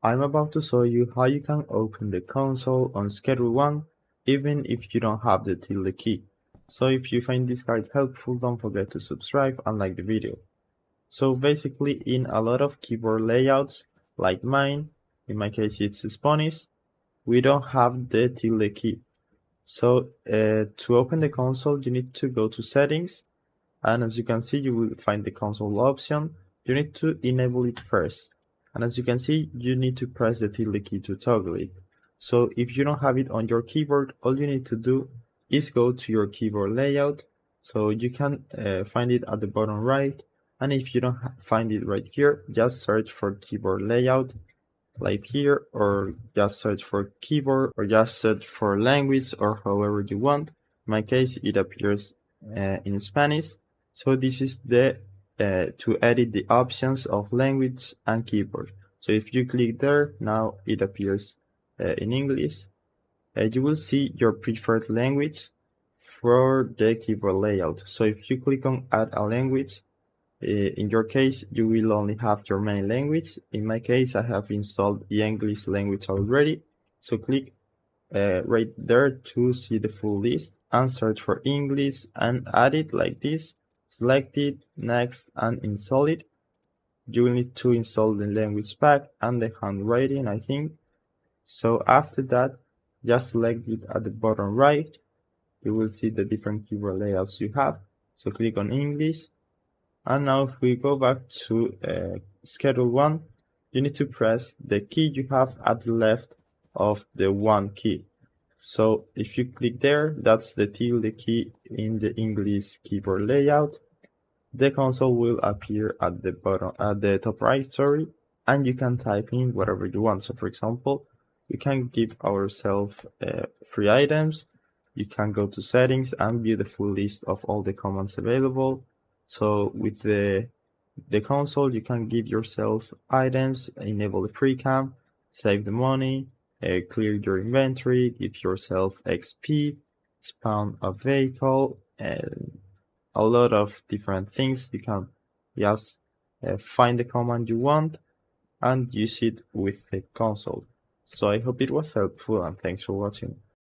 I'm about to show you how you can open the console on Schedule 1 even if you don't have the tilde key. So if you find this guide helpful, don't forget to subscribe and like the video. So basically, in a lot of keyboard layouts, like mine, in my case it's Spanish, we don't have the tilde key. So to open the console, you need to go to Settings, and as you can see, you will find the console option. You need to enable it first. And as you can see, you need to press the tilde key to toggle it. So if you don't have it on your keyboard, all you need to do is go to your keyboard layout. So you can find it at the bottom right. And if you don't find it right here, just search for keyboard layout, like here, or just search for keyboard, or just search for language, or however you want. In my case, it appears in Spanish. So this is the to edit the options of language and keyboard. So if you click there, now it appears in English. You will see your preferred language for the keyboard layout. So if you click on add a language, in your case, you will only have your main language. In my case, I have installed the English language already. So click right there to see the full list and search for English and add it like this. Select it, next, and install it. You will need to install the language pack and the handwriting, I think. So after that, just select it at the bottom right. You will see the different keyboard layouts you have. So click on English. And now if we go back to Schedule 1, you need to press the key you have at the left of the 1 key. So if you click there, that's the tilde key in the English keyboard layout. The console will appear at the bottom, at the top right, sorry, and you can type in whatever you want. So for example, we can give ourselves free items. You can go to settings and view the full list of all the commands available. So with the console, you can give yourself items, enable the free cam, save the money, clear your inventory, give yourself XP, spawn a vehicle, and a lot of different things. You can just find the command you want and use it with the console. So I hope it was helpful, and thanks for watching.